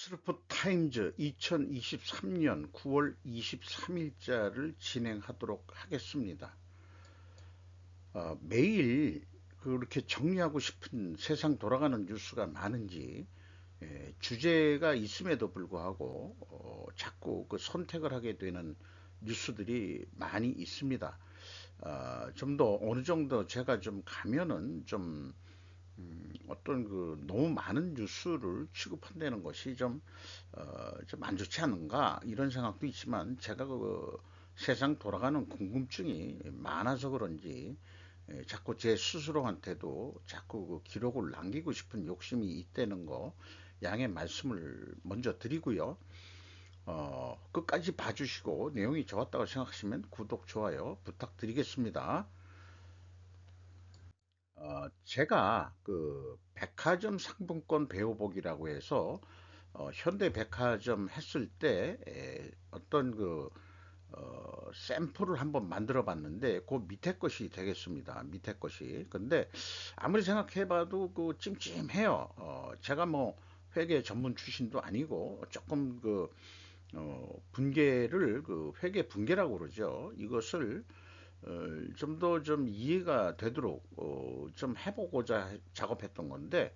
스루프 타임즈 2023년 9월 23일자를 진행하도록 하겠습니다. 매일 그렇게 정리하고 싶은 세상 돌아가는 뉴스가 많은지 주제가 있음에도 불구하고 자꾸 그 선택을 하게 되는 뉴스들이 많이 있습니다. 좀 더 어느 정도 제가 좀 가면은 좀 어떤 그 너무 많은 뉴스를 취급한다는 것이 좀 안 좋지 않은가 이런 생각도 있지만 제가 그 세상 돌아가는 궁금증이 많아서 그런지 자꾸 제 스스로한테도 자꾸 그 기록을 남기고 싶은 욕심이 있다는 거 양해 말씀을 먼저 드리고요. 끝까지 봐주시고 내용이 좋았다고 생각하시면 구독, 좋아요 부탁드리겠습니다. 제가 그 백화점 상품권 배워보기라고 해서 현대백화점 했을 때 어떤 그 샘플을 한번 만들어 봤는데 그 밑에 것이 되겠습니다. 밑에 것이. 근데 아무리 생각해봐도 그 찜찜해요. 제가 뭐 회계 전문 출신도 아니고 조금 그 분계를 그 회계 분계라고 그러죠. 이것을 좀 더 좀 이해가 되도록 좀 해보고자 작업했던 건데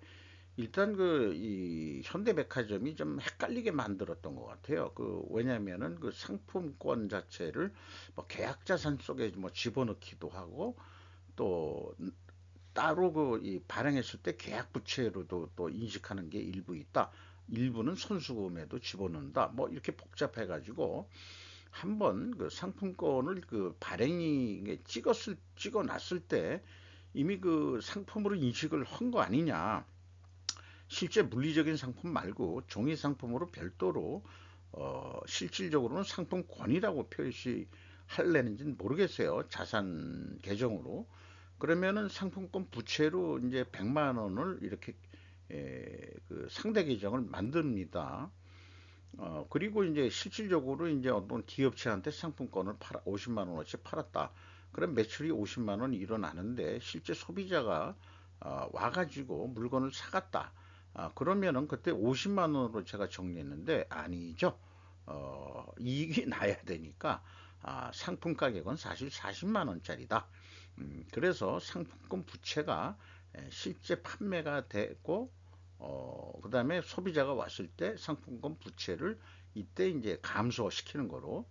일단 그 이 현대백화점이 좀 헷갈리게 만들었던 것 같아요. 그 왜냐면은 그 상품권 자체를 뭐 계약자산 속에 뭐 집어넣기도 하고 또 따로 그 이 발행했을 때 계약 부채로도 또 인식하는 게 일부 있다. 일부는 선수금에도 집어넣는다. 뭐 이렇게 복잡해가지고 한번 그 상품권을 그 발행이 찍어놨을 때 이미 그 상품으로 인식을 한 거 아니냐. 실제 물리적인 상품 말고 종이 상품으로 별도로 실질적으로는 상품권이라고 표시할래는지는 모르겠어요. 자산 계정으로. 그러면은 상품권 부채로 이제 100만 원을 이렇게 그 상대 계정을 만듭니다. 그리고 이제 실질적으로 이제 어떤 기업체한테 상품권을 50만 원어치 팔았다. 그럼 매출이 50만 원이 일어나는데 실제 소비자가 와가지고 물건을 사갔다. 그러면은 그때 50만 원으로 제가 정리했는데 아니죠. 이익이 나야 되니까 상품 가격은 사실 40만 원짜리다. 그래서 상품권 부채가 실제 판매가 되고 그 다음에 소비자가 왔을 때 상품권 부채를 이때 이제 감소시키는 거로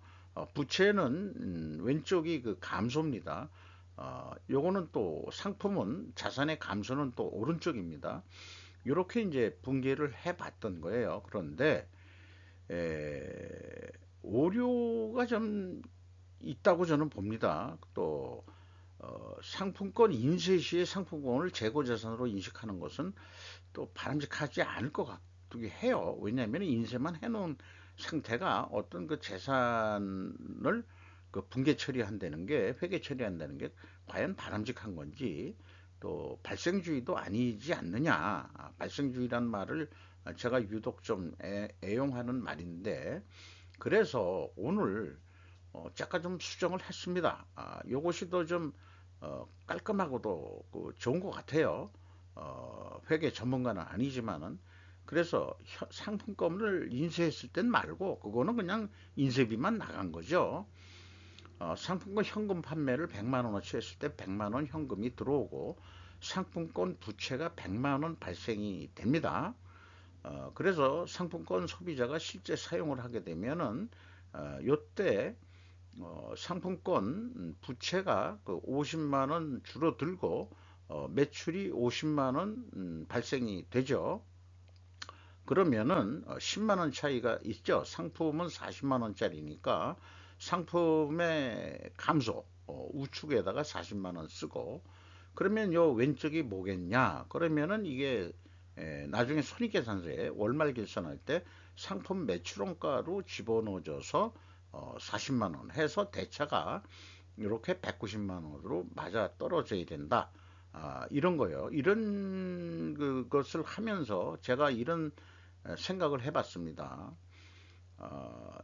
부채는 왼쪽이 그 감소입니다. 요거는 또 상품은 자산의 감소는 또 오른쪽입니다. 이렇게 이제 분개를 해봤던 거예요. 그런데 에, 오류가 좀 있다고 저는 봅니다. 또 상품권 인쇄 시에 상품권을 재고 자산으로 인식하는 것은 또 바람직하지 않을 것 같기도 해요. 왜냐하면 인쇄만 해놓은 상태가 어떤 그 재산을 그 분계 처리한다는 게 회계 처리한다는 게 과연 바람직한 건지 또 발생주의도 아니지 않느냐. 발생주의란 말을 제가 유독 좀 애용하는 말인데 그래서 오늘 잠깐 좀 수정을 했습니다. 요것이 더 좀 깔끔하고도 그 좋은 것 같아요. 회계 전문가는 아니지만은 그래서 상품권을 인쇄했을 땐 말고 그거는 그냥 인쇄비만 나간 거죠. 상품권 현금 판매를 100만 원어치 했을 때 100만 원 현금이 들어오고 상품권 부채가 100만 원 발생이 됩니다. 그래서 상품권 소비자가 실제 사용을 하게 되면은 요때 상품권 부채가 그 50만 원 줄어들고 매출이 50만 원 발생이 되죠. 그러면은 10만 원 차이가 있죠. 상품은 40만 원짜리니까 상품의 감소 우측에다가 40만 원 쓰고 그러면 요 왼쪽이 뭐겠냐? 그러면은 이게 나중에 손익계산서에 월말 결산할 때 상품 매출원가로 집어넣어줘서 40만 원 해서 대차가 이렇게 190만 원으로 맞아 떨어져야 된다. 이런 거예요. 이런 그것을 하면서 제가 이런 생각을 해봤습니다.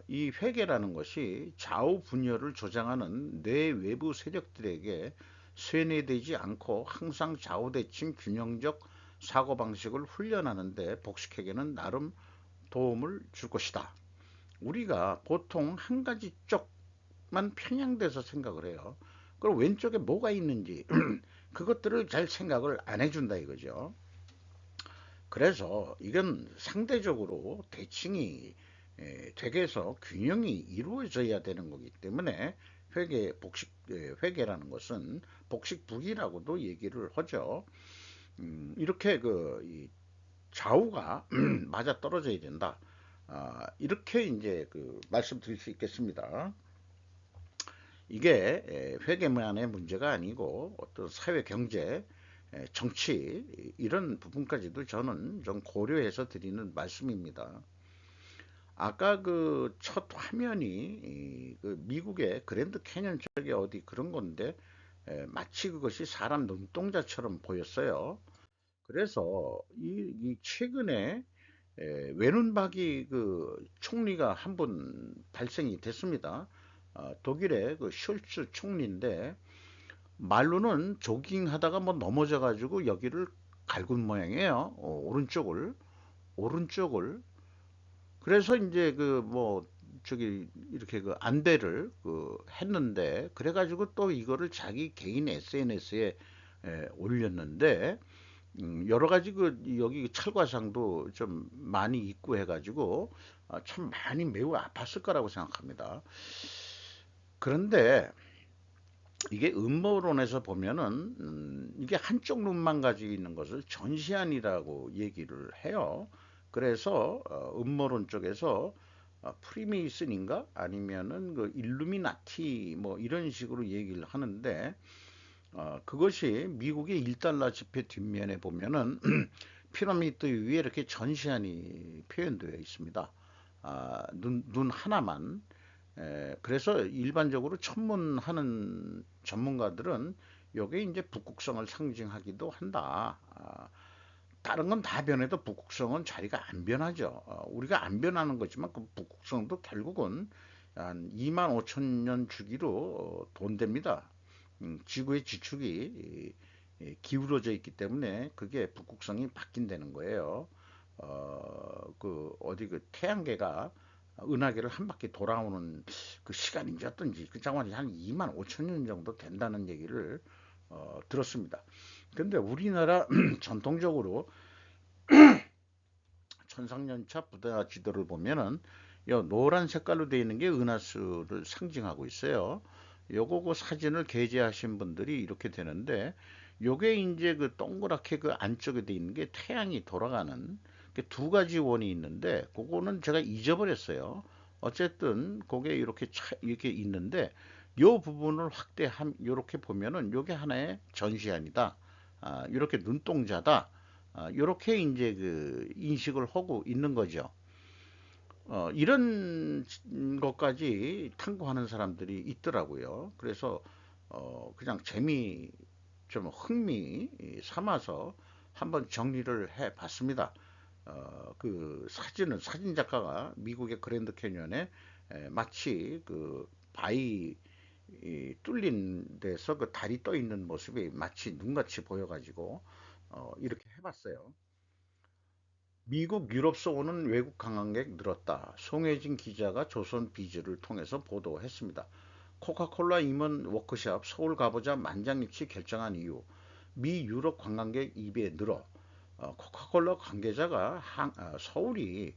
이 회계라는 것이 좌우 분열을 조장하는 뇌 외부 세력들에게 쇠뇌되지 않고 항상 좌우대칭 균형적 사고방식을 훈련하는데 복식회계는 나름 도움을 줄 것이다. 우리가 보통 한 가지 쪽만 편향돼서 생각을 해요. 그리고 왼쪽에 뭐가 있는지 그것들을 잘 생각을 안 해준다 이거죠. 그래서 이건 상대적으로 대칭이 댁에서 균형이 이루어져야 되는 거기 때문에 회계라는 것은 복식북이라고도 얘기를 하죠. 이렇게 이 좌우가 맞아 떨어져야 된다. 이렇게 이제 말씀드릴 수 있겠습니다. 이게 회계만의 문제가 아니고 어떤 사회, 경제, 정치 이런 부분까지도 저는 좀 고려해서 드리는 말씀입니다. 아까 그 첫 화면이 그 미국의 그랜드 캐년 쪽에 어디 그런 건데 마치 그것이 사람 눈동자처럼 보였어요. 그래서 이 최근에 외눈박이 그 총리가 한 분 발생이 됐습니다. 독일의 그 숄츠 총리인데 말로는 조깅하다가 뭐 넘어져 가지고 여기를 갈군 모양이에요. 오른쪽을. 그래서 이제 그 뭐 저기 이렇게 그 안대를 했는데 그래가지고 또 이거를 자기 개인 SNS에 올렸는데 여러 가지 여기 찰과상도 좀 많이 있고 해가지고 참 많이 매우 아팠을 거라고 생각합니다. 그런데 이게 음모론에서 보면은 이게 한쪽 눈만 가지고 있는 것을 전시안이라고 얘기를 해요. 그래서 음모론 쪽에서 프리메이슨인가 아니면은 그 일루미나티 뭐 이런 식으로 얘기를 하는데 그것이 미국의 1달러 지폐 뒷면에 보면은 피라미드 위에 이렇게 전시안이 표현되어 있습니다. 눈 하나만. 그래서 일반적으로 천문하는 전문가들은 요게 이제 북극성을 상징하기도 한다. 다른 건 다 변해도 북극성은 자리가 안 변하죠. 우리가 안 변하는 거지만 그 북극성도 결국은 한 2만 5천 년 주기로 돈됩니다. 지구의 지축이 기울어져 있기 때문에 그게 북극성이 바뀐다는 거예요. 어디 그 태양계가 은하계를 한 바퀴 돌아오는 그 시간인지 어떤지 그 장관이 한 2만 5천 년 정도 된다는 얘기를 들었습니다. 근데 우리나라 전통적으로 천상연차 부다 지도를 보면은 요 노란 색깔로 되어 있는 게 은하수를 상징하고 있어요. 요거 그 사진을 게재하신 분들이 이렇게 되는데 요게 이제 그 동그랗게 그 안쪽에 돼 있는 게 태양이 돌아가는 두 가지 원이 있는데 그거는 제가 잊어버렸어요. 어쨌든 그게 이렇게 있는데 요 부분을 확대함 이렇게 보면은 요게 하나의 전시안이다. 이렇게 눈동자다. 이렇게 이제 그 인식을 하고 있는 거죠. 이런 것까지 탐구하는 사람들이 있더라고요. 그래서 그냥 좀 흥미 삼아서 한번 정리를 해 봤습니다. 그 사진 작가가 미국의 그랜드 캐니언에 마치 그 바위 뚫린 데서 그 달이 떠 있는 모습이 마치 눈같이 보여가지고 이렇게 해봤어요. 미국, 유럽서 오는 외국 관광객 늘었다. 송혜진 기자가 조선 비즈를 통해서 보도했습니다. 코카콜라 임원 워크숍 서울 가보자 만장일치 결정한 이유. 미 유럽 관광객 입에 늘어 코카콜라 관계자가 서울이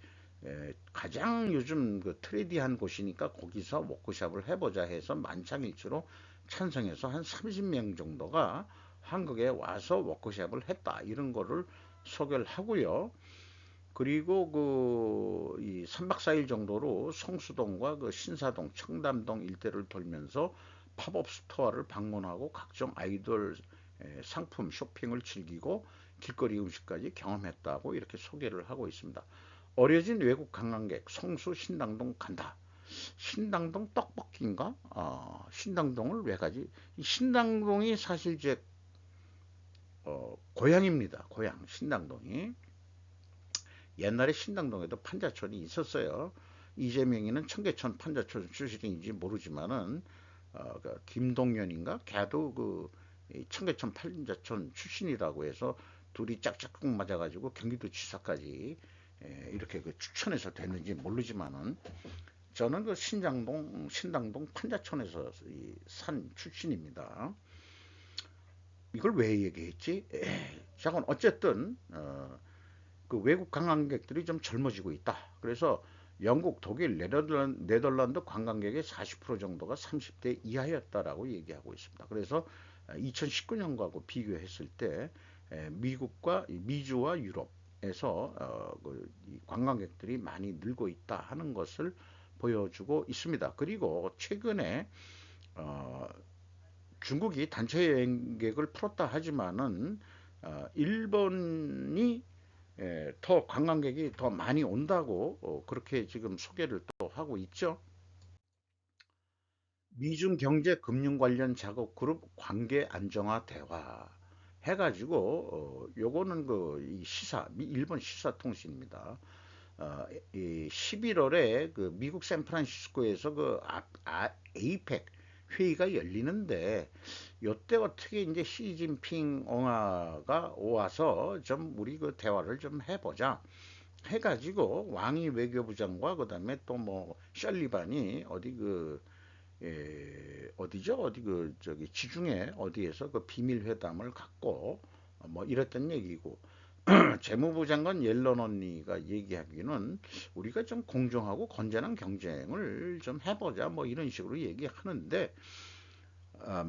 가장 요즘 그 트레디한 곳이니까 거기서 워크숍을 해보자 해서 만장일치로 찬성해서 한 30명 정도가 한국에 와서 워크숍을 했다. 이런 거를 소개를 하고요. 그리고 이 3박 4일 정도로 성수동과 그 신사동, 청담동 일대를 돌면서 팝업 스토어를 방문하고 각종 아이돌 상품 쇼핑을 즐기고 길거리 음식까지 경험했다고 이렇게 소개를 하고 있습니다. 어려진 외국 관광객 성수 신당동 간다. 신당동 떡볶이인가? 신당동을 왜 가지? 이 신당동이 사실 제 고향입니다. 고향 신당동이. 옛날에 신당동에도 판자촌이 있었어요. 이재명이는 청계천 판자촌 출신인지 모르지만은 그 김동연인가 걔도 청계천 판자촌 출신이라고 해서 둘이 짝짝꿍 맞아가지고 경기도지사까지 이렇게 그 추천해서 됐는지 모르지만은 저는 그 신당동 판자촌에서 산 출신입니다. 이걸 왜 얘기했지? 잠깐 어쨌든 그 외국 관광객들이 좀 젊어지고 있다. 그래서 영국, 독일, 네덜란드 관광객의 40% 정도가 30대 이하였다라고 얘기하고 있습니다. 그래서 2019년하고 비교했을 때 미국과 미주와 유럽에서 그 관광객들이 많이 늘고 있다 하는 것을 보여주고 있습니다. 그리고 최근에 어, 중국이 단체 여행객을 풀었다 하지만은 일본이 더 관광객이 더 많이 온다고 그렇게 지금 소개를 또 하고 있죠. 미중 경제 금융 관련 작업 그룹 관계 안정화 대화 해가지고 요거는 그 시사 일본 시사 통신입니다. 어, 이 11월에 그 미국 샌프란시스코에서 그 에이펙 회의가 열리는데 요때 어떻게 이제 시진핑 엉아가 와서 좀 우리 그 대화를 좀 해보자 해가지고 왕이 외교부장과 그다음에 또 뭐 셜리반이 어디 그 어디죠? 어디 그 저기 지중해 어디에서 그 비밀 회담을 갖고 뭐 이랬던 얘기고 재무부 장관 옐런 언니가 얘기하기는 우리가 좀 공정하고 건전한 경쟁을 좀 해보자 뭐 이런 식으로 얘기하는데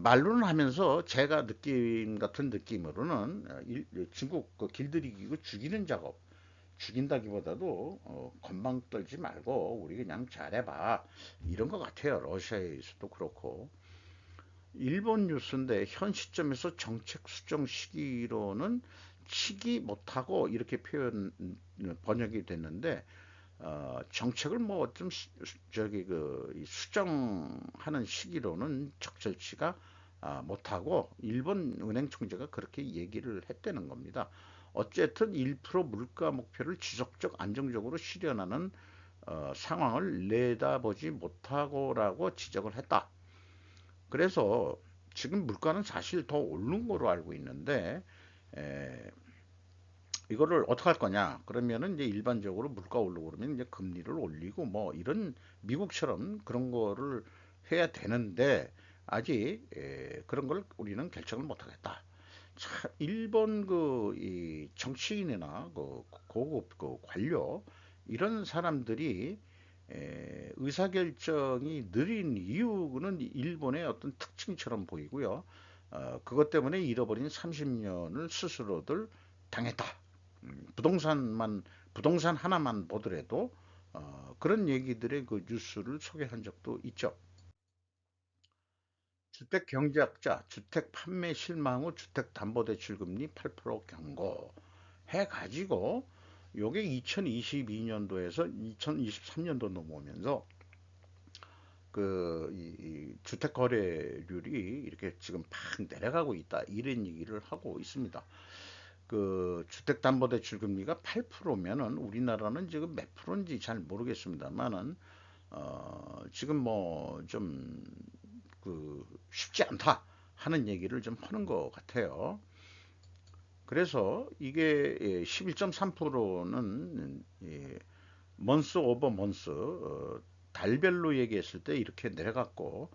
말로는 하면서 제가 느낌 같은 느낌으로는 중국 그 길들이기고 죽이는 작업 죽인다기보다도 건방 떨지 말고 우리 그냥 잘해봐 이런 것 같아요. 러시아에서도 그렇고 일본 뉴스인데 현 시점에서 정책 수정 시기로는 치기 못하고 이렇게 표현 번역이 됐는데 정책을 뭐 좀 저기 그 수정하는 시기로는 적절치가 못하고 일본 은행 총재가 그렇게 얘기를 했다는 겁니다. 어쨌든 1% 물가 목표를 지속적 안정적으로 실현하는 상황을 내다보지 못하고라고 지적을 했다. 그래서 지금 물가는 사실 더 오른 거로 알고 있는데 에, 이거를 어떻게 할 거냐? 그러면은 이제 일반적으로 물가 오르고 그러면 이제 금리를 올리고 뭐 이런 미국처럼 그런 거를 해야 되는데 아직 그런 걸 우리는 결정을 못 하겠다. 차, 일본 이 정치인이나 그 고급 그 관료 이런 사람들이 의사결정이 느린 이유는 일본의 어떤 특징처럼 보이고요. 그것 때문에 잃어버린 30년을 스스로들 당했다. 부동산만 부동산 하나만 보더라도 그런 얘기들의 그 뉴스를 소개한 적도 있죠. 주택 경제학자, 주택 판매 실망 후 주택 담보대출 금리 8% 경고 해가지고 요게 2022년도에서 2023년도 넘어오면서 이 주택 거래율이 이렇게 지금 팍 내려가고 있다 이런 얘기를 하고 있습니다. 그 주택담보대출 금리가 8%면은 우리나라는 지금 몇 프로인지 잘 모르겠습니다만은 지금 뭐 좀 그 쉽지 않다 하는 얘기를 좀 하는 것 같아요. 그래서 이게 11.3%는 먼스 오버 먼스 달별로 얘기했을 때 이렇게 내려갔고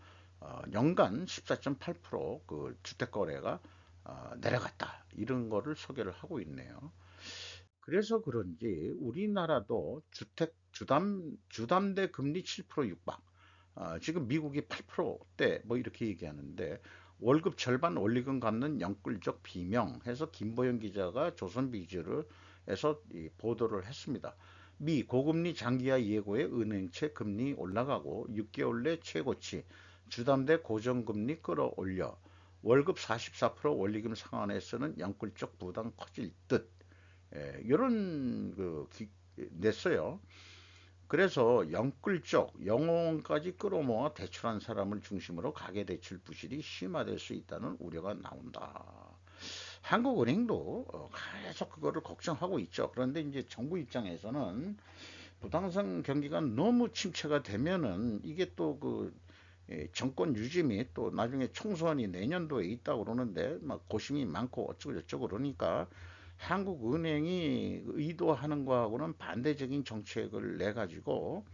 연간 14.8%그 주택 거래가 내려갔다 이런 거를 소개를 하고 있네요. 그래서 그런지 우리나라도 주택 주담대 금리 7% 육박 지금 미국이 8%대 뭐 이렇게 얘기하는데 월급 절반 원리금 갚는 영끌적 비명 해서 김보영 기자가 조선비즈에서 보도를 했습니다. 미 고금리 장기화 예고에 은행채 금리 올라가고 6개월 내 최고치 주담대 고정금리 끌어올려 월급 44% 원리금 상환에서는 영끌적 부담 커질 듯 이런 냈어요. 그래서 영끌적 영혼까지 끌어모아 대출한 사람을 중심으로 가계대출 부실이 심화될 수 있다는 우려가 나온다. 한국은행도 계속 그거를 걱정하고 있죠. 그런데 이제 정부 입장에서는 부동산 경기가 너무 침체가 되면은 이게 또 정권 유지 및 또 나중에 총선이 내년도에 있다고 그러는데 막 고심이 많고 어쩌고 저쩌고 그러니까 한국은행이 의도하는 거하고는 반대적인 정책을 내 가지고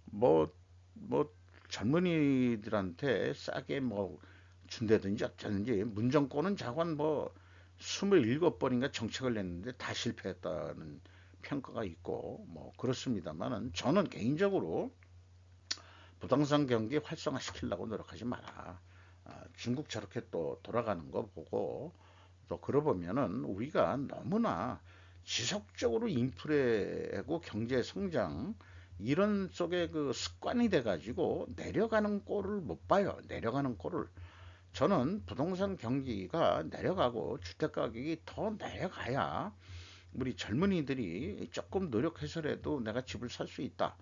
뭐 뭐 젊은이들한테 싸게 뭐 준다든지 어쩌든지 문정권은 자관 뭐 27번인가 정책을 냈는데 다 실패했다는 평가가 있고 뭐 그렇습니다만은 저는 개인적으로 부동산 경기 활성화시키려고 노력하지 마라. 중국 저렇게 또 돌아가는 거 보고 또 그러보면은 우리가 너무나 지속적으로 인플레하고 경제 성장 이런 속에 그 습관이 돼 가지고 내려가는 꼴을 못 봐요. 내려가는 꼴을. 저는 부동산 경기가 내려가고 주택 가격이 더 내려가야 우리 젊은이들이 조금 노력해서라도 내가 집을 살 수 있다.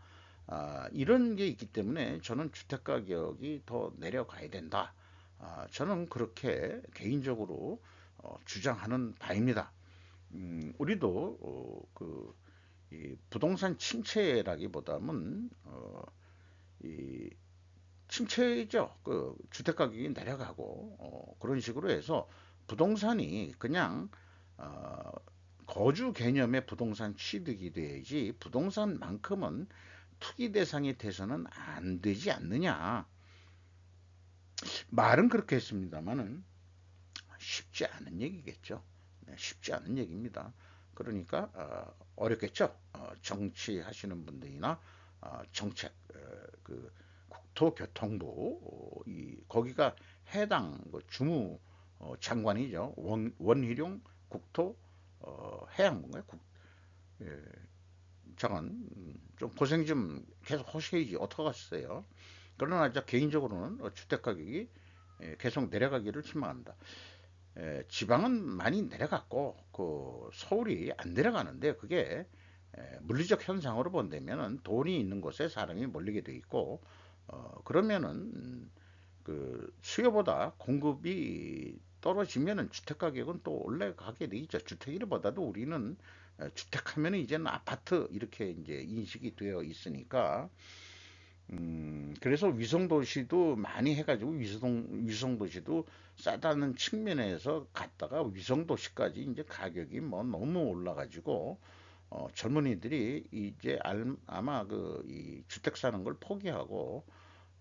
이런 게 있기 때문에 저는 주택 가격이 더 내려가야 된다. 저는 그렇게 개인적으로 주장하는 바입니다. 우리도 이 부동산 침체라기보다는 이 침체죠. 그 주택 가격이 내려가고 그런 식으로 해서 부동산이 그냥 어, 거주 개념의 부동산 취득이 돼야지 부동산만큼은 투기 대상이 돼서는 안 되지 않느냐. 말은 그렇게 했습니다만은 쉽지 않은 얘기겠죠. 네, 쉽지 않은 얘기입니다. 그러니까 어렵겠죠. 정치하시는 분들이나 정책 그 국토교통부 거기가 해당 그 주무 장관이죠. 원희룡 국토 해양부인가요? 예, 장관 좀 고생 좀 계속 하셔야지 어떡하겠어요. 그러나 저 개인적으로는 주택 가격이 계속 내려가기를 희망합니다. 지방은 많이 내려갔고 그 서울이 안 내려가는데 그게 물리적 현상으로 본다면은 돈이 있는 곳에 사람이 몰리게 돼 있고 그러면은 그 수요보다 공급이 떨어지면은 주택 가격은 또 올라가게 돼 있죠. 주택이보다도 우리는 주택하면은 이제는 아파트 이렇게 이제 인식이 되어 있으니까 그래서 위성도시도 많이 해가지고 위성도시도 싸다는 측면에서 갔다가 위성도시까지 이제 가격이 뭐 너무 올라가지고 젊은이들이 이제 아마 그 이 주택 사는 걸 포기하고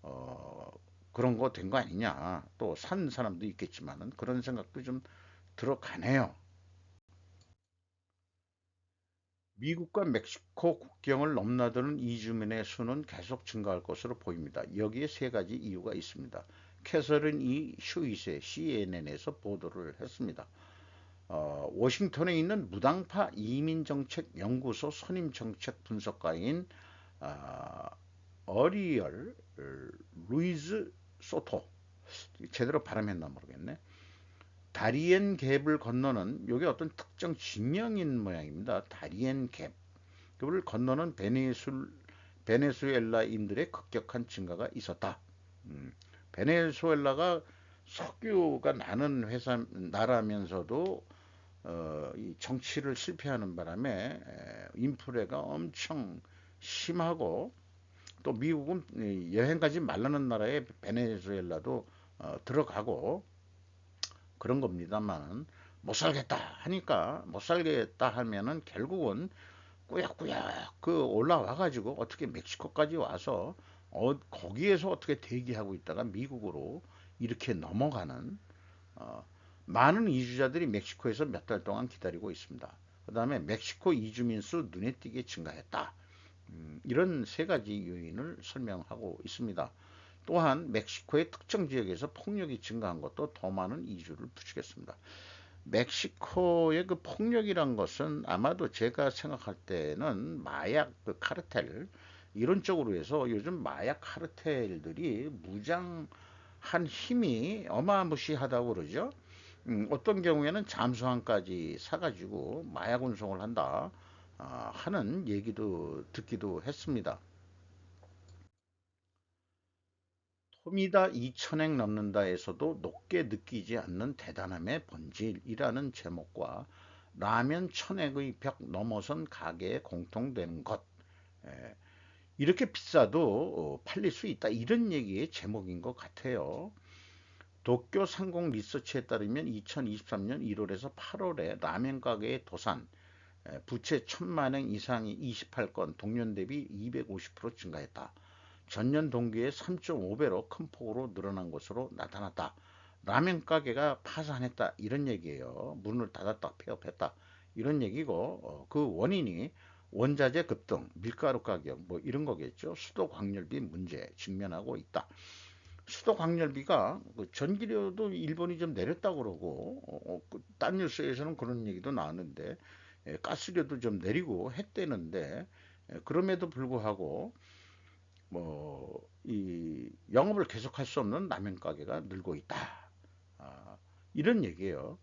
어, 그런 거 된 거 아니냐. 또 산 사람도 있겠지만은 그런 생각도 좀 들어가네요. 미국과 멕시코 국경을 넘나드는 이주민의 수는 계속 증가할 것으로 보입니다. 여기에 세 가지 이유가 있습니다. 캐서린 이 휴이세 CNN에서 보도를 했습니다. 워싱턴에 있는 무당파 이민정책 연구소 선임정책 분석가인 어, 어리얼 루이즈 소토 제대로 발음했나 모르겠네. 다리엔 갭을 건너는 이게 어떤 특정 지명인 모양입니다. 다리엔 갭. 그를 건너는 베네수엘라인들의 급격한 증가가 있었다. 베네수엘라가 석유가 나는 나라면서도 이 정치를 실패하는 바람에 인플레가 엄청 심하고 또 미국은 여행 가지 말라는 나라에 베네수엘라도 들어가고 그런 겁니다만 못 살겠다 하니까 못 살겠다 하면은 결국은 꾸역꾸역 그 올라와 가지고 어떻게 멕시코까지 와서 거기에서 어떻게 대기하고 있다가 미국으로 이렇게 넘어가는 어, 많은 이주자들이 멕시코에서 몇 달 동안 기다리고 있습니다. 그 다음에 멕시코 이주민 수 눈에 띄게 증가했다. 이런 세 가지 요인을 설명하고 있습니다. 또한 멕시코의 특정 지역에서 폭력이 증가한 것도 더 많은 이주를 부추겼습니다. 멕시코의 그 폭력이란 것은 아마도 제가 생각할 때는 마약 그 카르텔 이런 쪽으로 해서 요즘 마약 카르텔들이 무장한 힘이 어마무시하다고 그러죠. 어떤 경우에는 잠수함까지 사가지고 마약 운송을 한다 하는 얘기도 듣기도 했습니다. 톰이다 2천억 넘는다에서도 높게 느끼지 않는 대단함의 본질이라는 제목과 라면 천액의 벽 넘어선 가게에 공통되는 것. 에, 이렇게 비싸도 팔릴 수 있다. 이런 얘기의 제목인 것 같아요. 도쿄 상공 리서치에 따르면 2023년 1월에서 8월에 라면 가게의 도산, 부채 1,000만 원 이상이 28건, 동년 대비 250% 증가했다. 전년 동기의 3.5배로 큰 폭으로 늘어난 것으로 나타났다. 라면 가게가 파산했다 이런 얘기예요. 문을 닫았다, 폐업했다 이런 얘기고, 그 원인이 원자재 급등, 밀가루 가격 뭐 이런 거겠죠. 수도 광열비 문제 직면하고 있다. 수도 광열비가 전기료도 일본이 좀 내렸다고 그러고, 딴 뉴스에서는 그런 얘기도 나왔는데, 가스료도 좀 내리고 했대는데, 그럼에도 불구하고 이 영업을 계속할 수 없는 라면 가게가 늘고 있다. 아, 이런 얘기예요.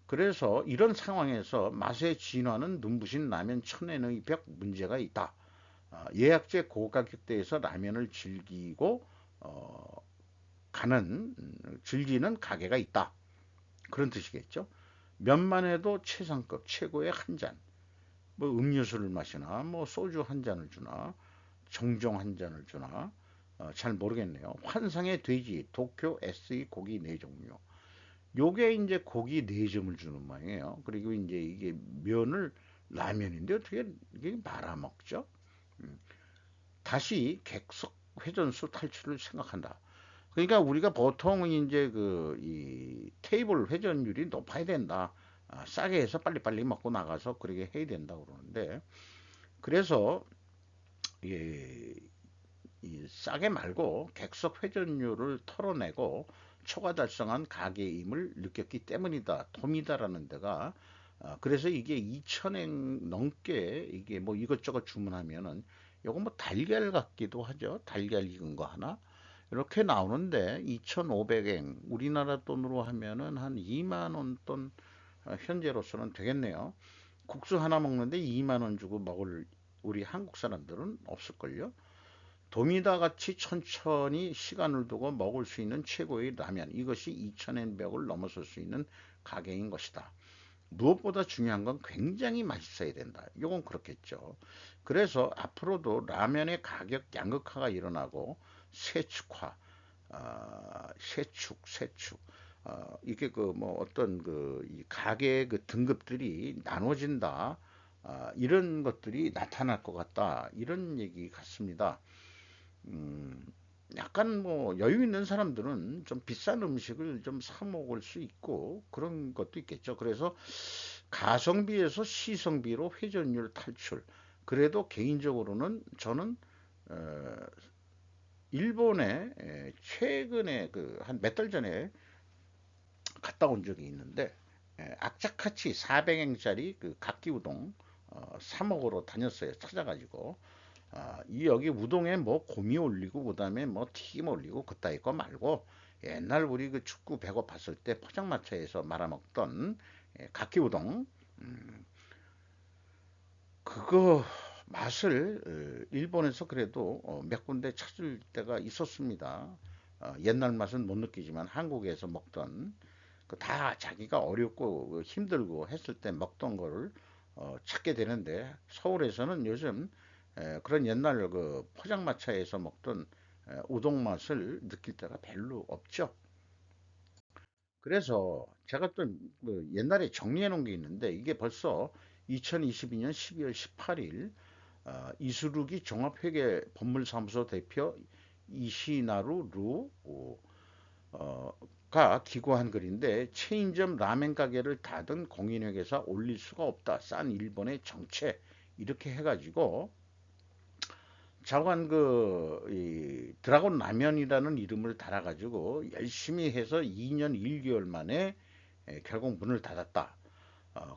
그래서 이런 상황에서 맛의 진화는 눈부신 라면 천연의 벽 문제가 있다. 예약제 고가격대에서 라면을 즐기고 가는 즐기는 가게가 있다. 그런 뜻이겠죠. 면만 해도 최상급 최고의 한 잔. 뭐 음료수를 마시나 뭐 소주 한 잔을 주나 정종 한 잔을 주나 잘 모르겠네요. 환상의 돼지 도쿄 SE 고기 4종류. 요게 이제 고기 4점을 주는 모양이에요. 그리고 이제 이게 면을 라면인데 어떻게 이게 말아먹죠? 음, 다시 객석 회전수 탈출을 생각한다. 그러니까 우리가 보통 이제 이 테이블 회전율이 높아야 된다. 싸게 해서 빨리빨리 먹고 나가서 그렇게 해야 된다 그러는데, 그래서 예, 이 싸게 말고 객석 회전율을 털어내고 초과 달성한 가게임을 느꼈기 때문이다. 톰이다라는 데가, 그래서 이게 2,000엔 넘게 이게 뭐 이것저것 주문하면은 요거 뭐 달걀 같기도 하죠. 달걀 익은 거 하나 이렇게 나오는데 2,500엔 우리나라 돈으로 하면은 한 2만 원 돈 현재로서는 되겠네요. 국수 하나 먹는데 2만 원 주고 먹을 우리 한국 사람들은 없을걸요. 도미다 같이 천천히 시간을 두고 먹을 수 있는 최고의 라면, 이것이 2,000엔 벽을 넘어설 수 있는 가게인 것이다. 무엇보다 중요한 건 굉장히 맛있어야 된다. 이건 그렇겠죠. 그래서 앞으로도 라면의 가격 양극화가 일어나고 세축화, 세축, 이게 그 뭐 어떤 이 가게의 그 등급들이 나눠진다. 이런 것들이 나타날 것 같다. 이런 얘기 같습니다. 음, 약간 뭐 여유 있는 사람들은 좀 비싼 음식을 좀 사 먹을 수 있고 그런 것도 있겠죠. 그래서 가성비에서 시성비로 회전율 탈출. 그래도 개인적으로는 저는 어, 일본에 최근에 그 한 몇 달 전에 갔다 온 적이 있는데, 악착같이 400엔짜리 그 각기 우동 사 먹으러 다녔어요. 찾아가지고 이 여기 우동에 뭐 곰이 올리고 그다음에 뭐 튀김 올리고 그따위 거 말고, 옛날 우리 그 축구 배고팠을 때 포장마차에서 말아먹던 각기 우동, 그거 맛을 일본에서 그래도 몇 군데 찾을 때가 있었습니다. 옛날 맛은 못 느끼지만 한국에서 먹던 그 다 자기가 어렵고 힘들고 했을 때 먹던 거를 찾게 되는데, 서울에서는 요즘 그런 옛날 그 포장마차에서 먹던 우동 맛을 느낄 때가 별로 없죠. 그래서 제가 또 옛날에 정리해 놓은 게 있는데, 이게 벌써 2022년 12월 18일 이수루기 종합회계 법물사무소 대표 이시나루 루가 기고한 글인데, 체인점 라멘 가게를 닫은 공인회계사 올릴 수가 없다. 싼 일본의 정체. 이렇게 해가지고 자관 이 드라곤 라면이라는 이름을 달아가지고 열심히 해서 2년 1개월 만에 결국 문을 닫았다.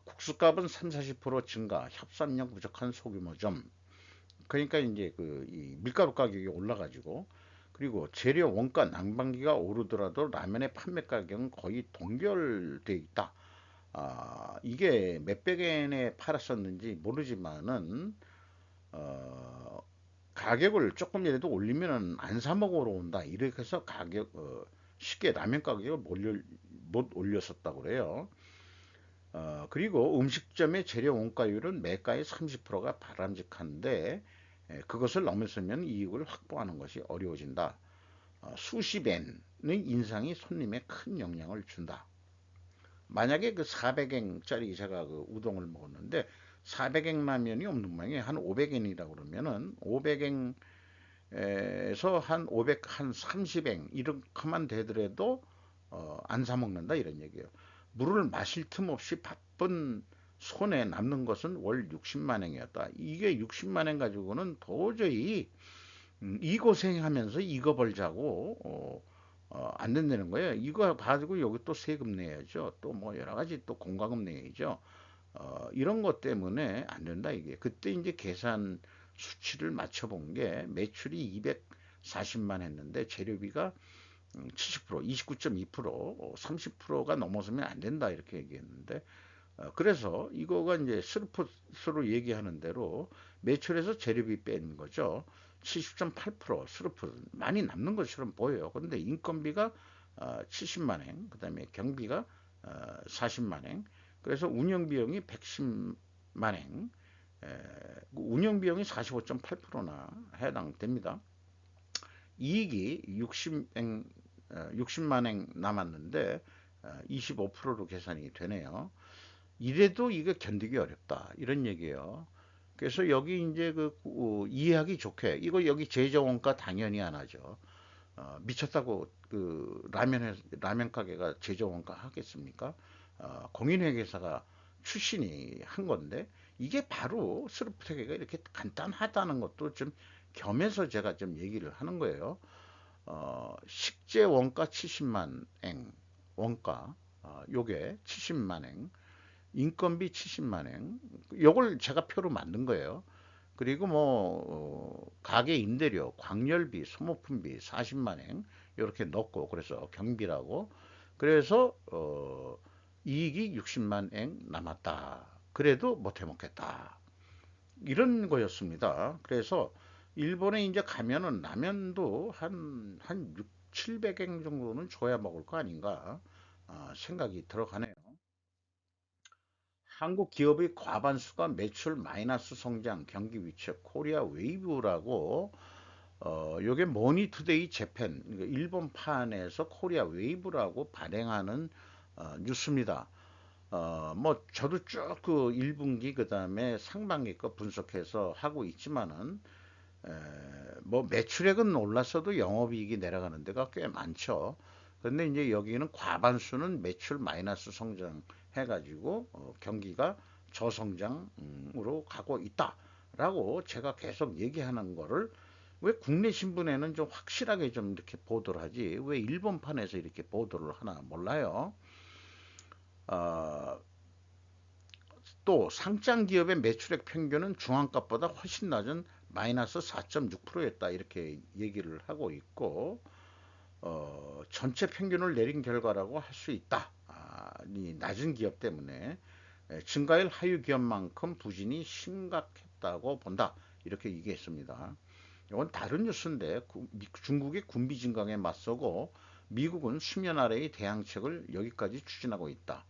국수값은 3, 40% 증가, 협상력 부족한 소규모점. 그러니까 이제 이 밀가루 가격이 올라가지고, 그리고 재료 원가 난방비가 오르더라도 라면의 판매 가격은 거의 동결돼 있다. 이게 몇백 엔에 팔았었는지 모르지만은 어, 가격을 조금이라도 올리면은 안 사 먹으러 온다. 이렇게 해서 쉽게 라면 가격을 못 올렸었다고 그래요. 그리고 음식점의 재료 원가율은 매가의 30%가 바람직한데, 그것을 넘어서면 이익을 확보하는 것이 어려워진다. 수십 엔의 인상이 손님에 큰 영향을 준다. 만약에 그 400엔짜리 제가 그 우동을 먹었는데 400엔 라면이 없는 모양이에요. 한 500엔이라고 그러면은 500엔에서 한 500, 한 30엔 이렇게만 되더라도 안 사 먹는다 이런 얘기예요. 물을 마실 틈 없이 바쁜 손에 남는 것은 월 60만 엔이었다. 이게 60만 엔 가지고는 도저히 이 고생하면서 이거 벌자고 안 된다는 거예요. 이거 가지고 여기 또 세금 내야죠. 또 뭐 여러 가지 또 공과금 내야죠. 이런 것 때문에 안 된다 이게. 그때 이제 계산 수치를 맞춰본 게 매출이 240만 했는데 재료비가 70%, 29.2%, 30%가 넘어서면 안 된다 이렇게 얘기했는데 그래서 이거가 이제 스루풋으로 얘기하는 대로 매출에서 재료비 뺀 거죠. 70.8% 스루풋 많이 남는 것처럼 보여요. 그런데 인건비가 70만 행, 그다음에 경비가 40만 행, 그래서 운영 비용이 110만 행, 운영 비용이 45.8%나 해당됩니다. 이익이 60만 행 남았는데 25%로 계산이 되네요. 이래도 이게 견디기 어렵다 이런 얘기예요. 그래서 여기 이제 이해하기 좋게 이거 여기 제조원가 당연히 안 하죠. 미쳤다고 그 라면 가게가 제조원가 하겠습니까? 공인회계사가 출신이 한 건데 이게 바로 스루프테계가 이렇게 간단하다는 것도 좀 겸해서 제가 좀 얘기를 하는 거예요. 식재 원가 70만 엔 원가 요게 70만 엔 인건비 70만 엔. 요걸 제가 표로 만든 거예요. 그리고 뭐 가게 임대료, 광열비, 소모품비 40만 엔 이렇게 넣고 그래서 경비라고 그래서 이익이 60만 엔 남았다. 그래도 못해 먹겠다. 이런 거였습니다. 그래서 일본에 이제 가면은 라면도 한 6, 700엔 정도는 줘야 먹을 거 아닌가 생각이 들어가네요. 한국 기업의 과반수가 매출 마이너스 성장, 경기 위축, 코리아 웨이브라고 요게 머니투데이 재팬 그러니까 일본판에서 코리아 웨이브라고 발행하는 뉴스입니다. 뭐 저도 쭉 그 1분기 그다음에 상반기 거 분석해서 하고 있지만은 뭐 매출액은 올랐어도 영업이익이 내려가는 데가 꽤 많죠. 그런데 이제 여기는 과반수는 매출 마이너스 성장 해가지고 경기가 저성장으로 가고 있다라고 제가 계속 얘기하는 거를 왜 국내 신문에는 좀 확실하게 좀 이렇게 보도를 하지 왜 일본판에서 이렇게 보도를 하나 몰라요. 어, 또 상장 기업의 매출액 평균은 중앙값보다 훨씬 낮은 마이너스 4.6%였다 이렇게 얘기를 하고 있고 전체 평균을 내린 결과라고 할 수 있다. 이 낮은 기업 때문에 증가율 하위 기업만큼 부진이 심각했다고 본다. 이렇게 얘기했습니다. 이건 다른 뉴스인데 중국의 군비 증강에 맞서고 미국은 수면 아래의 대항책을 여기까지 추진하고 있다.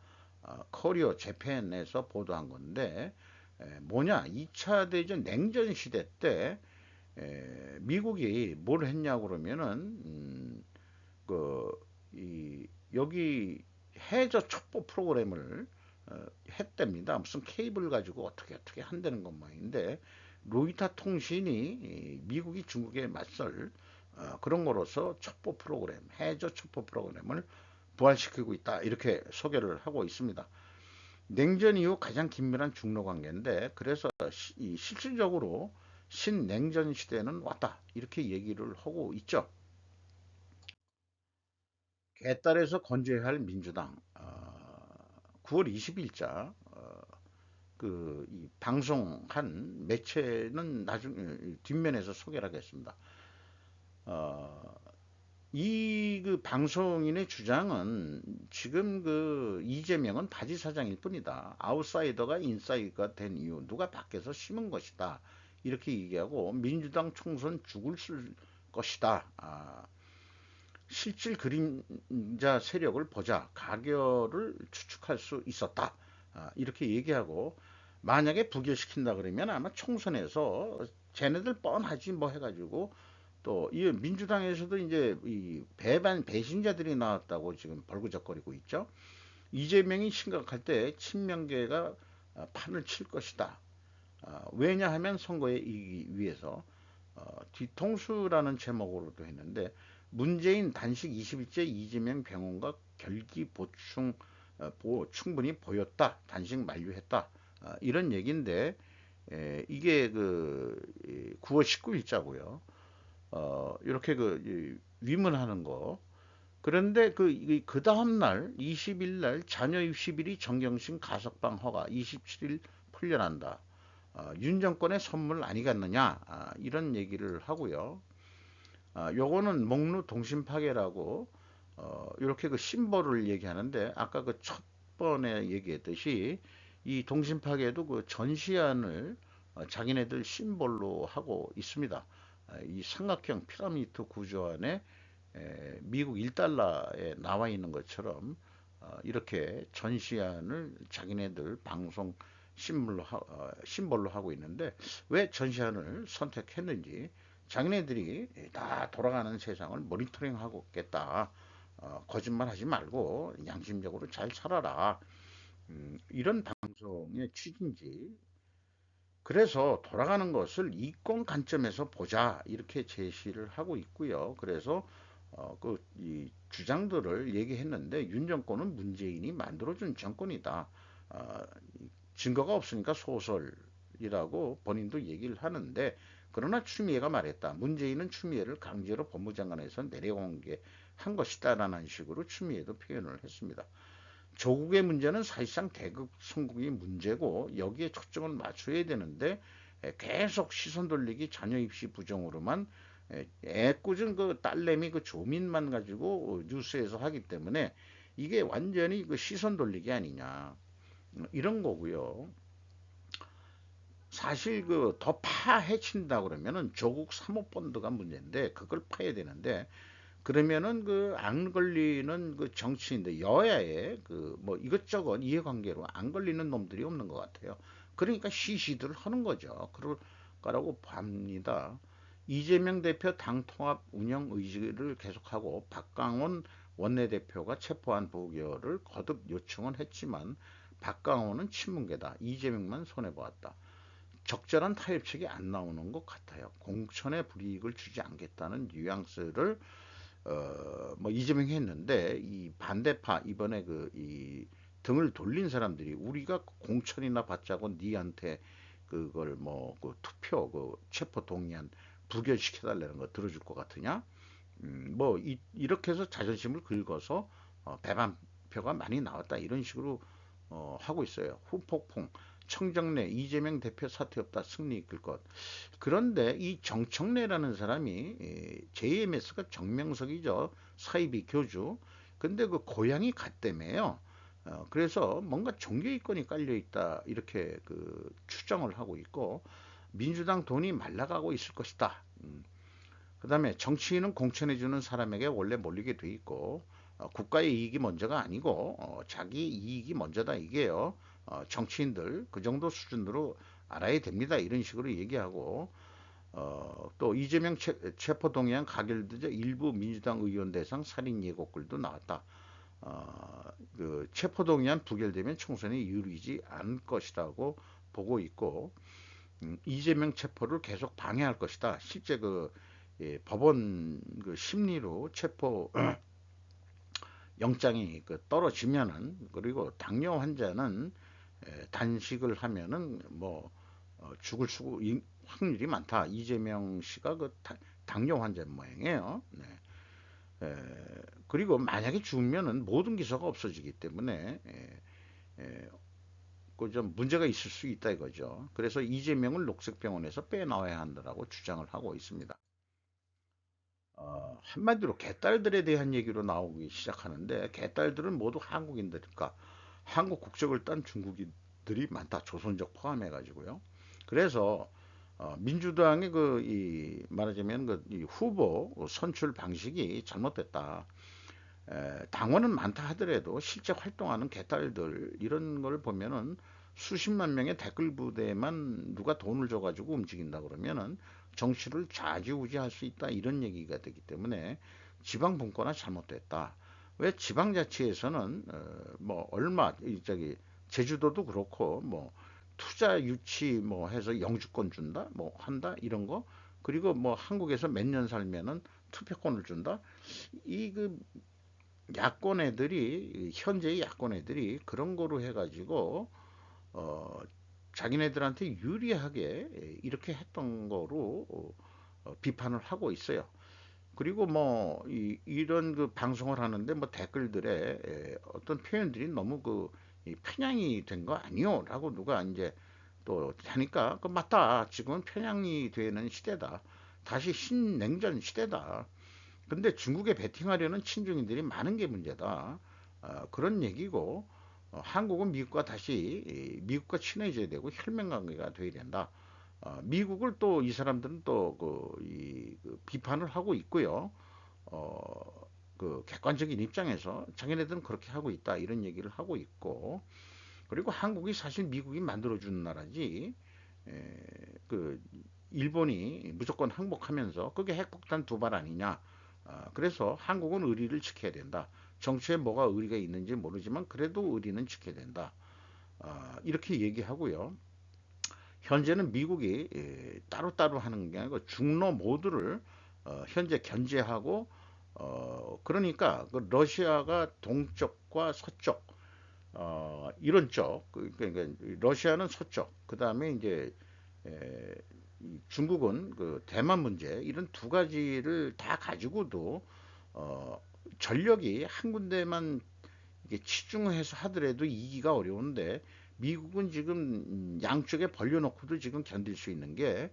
커리어 재팬에서 보도한 건데 뭐냐 2차 대전 냉전 시대 때 미국이 뭘 했냐고 그러면은 그, 여기 해저 첩보 프로그램을 했답니다. 무슨 케이블 가지고 어떻게 한다는 것만인데 로이터 통신이 미국이 중국에 맞설 그런 거로서 첩보 프로그램, 해저 첩보 프로그램을 부활시키고 있다. 이렇게 소개를 하고 있습니다. 냉전 이후 가장 긴밀한 중로 관계인데 그래서 실질적으로 신냉전 시대는 왔다. 이렇게 얘기를 하고 있죠. 개딸에서 건재해야 할 민주당 9월 20일자 그 방송한 매체는 나중 뒷면에서 소개를 하겠습니다. 어, 이그 방송인의 주장은 지금 그 이재명은 바지 사장일 뿐이다. 아웃사이더가 인사이드가 된 이유 누가 밖에서 심은 것이다. 이렇게 얘기하고 민주당 총선 죽을 쓸 것이다. 실질 그림자 세력을 보자 가결을 추측할 수 있었다. 이렇게 얘기하고 만약에 부결시킨다 그러면 아마 총선에서 쟤네들 뻔하지 뭐 해가지고 또 이 민주당에서도 이제 이 배반 배신자들이 나왔다고 지금 벌거적거리고 있죠. 이재명이 심각할 때 친명계가 판을 칠 것이다. 왜냐하면 선거에 이기기 위해서 뒤통수라는 제목으로도 했는데 문재인 단식 20일째 이재명 병원과 결기 보충 충분히 보였다. 단식 만료했다. 이런 얘기인데 이게 그 9월 19일자고요. 이렇게 위문하는 거. 그런데 그 다음 날 20일 날 자녀 입시비리 정경심 가석방 허가 27일 풀려난다. 윤 정권의 선물 아니겠느냐 이런 얘기를 하고요. 요거는 목루 동심 파괴라고 이렇게 그 심벌을 얘기하는데 아까 그 첫 번에 얘기했듯이 이 동심 파괴도 그 전시안을 자기네들 심벌로 하고 있습니다. 이 삼각형 피라미드 구조 안에 미국 1달러에 나와 있는 것처럼 이렇게 전시안을 자기네들 방송 심벌로 하고 있는데 왜 전시안을 선택했는지 자기네들이 다 돌아가는 세상을 모니터링하고 있겠다. 거짓말 하지 말고 양심적으로 잘 살아라. 이런 방송의 취지인지 그래서 돌아가는 것을 이권 관점에서 보자 이렇게 제시를 하고 있고요. 그래서 이 주장들을 얘기했는데 윤 정권은 문재인이 만들어준 정권이다. 어, 증거가 없으니까 소설이라고 본인도 얘기를 하는데 그러나 추미애가 말했다. 문재인은 추미애를 강제로 법무장관에서 내려오게 한 것이다라는 식으로 추미애도 표현을 했습니다. 조국의 문제는 사실상 대극 선국이 문제고 여기에 초점을 맞춰야 되는데 계속 시선 돌리기 자녀 입시 부정으로만 애꿎은 그 딸내미 그 조민만 가지고 뉴스에서 하기 때문에 이게 완전히 그 시선 돌리기 아니냐 이런 거고요. 사실 그 더 파헤친다 그러면은 조국 사모펀드가 문제인데 그걸 파야 되는데 그러면은 그 안 걸리는 그 정치인들 여야의 그 뭐 이것저것 이해관계로 안 걸리는 놈들이 없는 것 같아요. 그러니까 시시들 하는 거죠. 그럴 거라고 봅니다. 이재명 대표 당 통합 운영 의지를 계속하고 박강원 원내대표가 체포한 부결을 거듭 요청은 했지만 박강원은 친문계다. 이재명만 손해보았다. 적절한 타협책이 안 나오는 것 같아요. 공천에 불이익을 주지 않겠다는 뉘앙스를 뭐 이재명이 했는데 이 반대파 이번에 이 등을 돌린 사람들이 우리가 공천이나 받자고 니한테 그걸 뭐 그 투표 그 체포 동의안 부결시켜달라는 거 들어줄 것 같으냐? 뭐 이렇게 해서 자존심을 긁어서 배반표가 많이 나왔다 이런 식으로 하고 있어요. 후폭풍 청정래 이재명 대표 사퇴 없다 승리 이끌 것. 그런데 이 정청래라는 사람이 JMS가 정명석이죠. 사이비 교주. 근데 그 고향이 같다며요. 그래서 뭔가 종교이권이 깔려 있다 이렇게 그 추정을 하고 있고 민주당 돈이 말라가고 있을 것이다. 그다음에 정치인은 공천해주는 사람에게 원래 몰리게 돼 있고 국가의 이익이 먼저가 아니고 자기 이익이 먼저다 이게요. 정치인들 그 정도 수준으로 알아야 됩니다. 이런 식으로 얘기하고 또 이재명 체포동의안 가결되자 일부 민주당 의원 대상 살인 예고글도 나왔다. 그 체포동의안 부결되면 총선이 유리하지 않을 것이라고 보고 있고 이재명 체포를 계속 방해할 것이다. 실제 법원 그 심리로 체포 영장이 떨어지면은 그리고 당뇨 환자는 단식을 하면은 뭐 죽을 확률이 많다. 이재명 씨가 당뇨 환자 모양이에요. 네. 그리고 만약에 죽으면은 모든 기소가 없어지기 때문에 그좀 문제가 있을 수 있다 이거죠. 그래서 이재명을 녹색병원에서 빼나와야 한다라고 주장을 하고 있습니다. 한마디로 개딸들에 대한 얘기로 나오기 시작하는데 개딸들은 모두 한국인들일까? 한국 국적을 딴 중국인들이 많다. 조선족 포함해가지고요. 그래서 민주당의 이 말하자면 이 후보 선출 방식이 잘못됐다. 당원은 많다 하더라도 실제 활동하는 개딸들 이런 걸 보면은 수십만 명의 댓글 부대만 누가 돈을 줘가지고 움직인다 그러면은 정치를 좌지우지할 수 있다 이런 얘기가 되기 때문에 지방 분권화 잘못됐다. 왜 지방자치에서는 뭐 얼마 저기 제주도도 그렇고 뭐 투자 유치 뭐 해서 영주권 준다 뭐 한다 이런 거 그리고 뭐 한국에서 몇 년 살면은 투표권을 준다 이 그 야권 애들이 현재의 야권 애들이 그런 거로 해가지고 어 자기네들한테 유리하게 이렇게 했던 거로 비판을 하고 있어요. 그리고 뭐 이런 그 방송을 하는데 뭐 댓글들에 어떤 표현들이 너무 편향이 된 거 아니요라고 누가 이제 또 하니까 그 맞다. 지금은 편향이 되는 시대다. 다시 신냉전 시대다. 근데 중국에 베팅하려는 친중인들이 많은 게 문제다. 그런 얘기고 한국은 미국과 다시 미국과 친해져야 되고 혈맹 관계가 돼야 된다. 미국을 또 이 사람들은 또 비판을 하고 있고요. 객관적인 입장에서 자기네들은 그렇게 하고 있다 이런 얘기를 하고 있고 그리고 한국이 사실 미국이 만들어준 나라지 에, 그 일본이 무조건 항복하면서 그게 핵폭탄 두 발 아니냐. 그래서 한국은 의리를 지켜야 된다. 정치에 뭐가 의리가 있는지 모르지만 그래도 의리는 지켜야 된다. 이렇게 얘기하고요. 현재는 미국이 따로따로 하는 게 아니고 중로 모두를 현재 견제하고 그러니까 그 러시아가 동쪽과 서쪽 이런 쪽 그러니까 러시아는 서쪽 그 다음에 이제 에, 중국은 그 대만 문제 이런 두 가지를 다 가지고도 어, 전력이 한 군데만 이게 치중해서 하더라도 이기가 어려운데 미국은 지금 양쪽에 벌려놓고도 지금 견딜 수 있는 게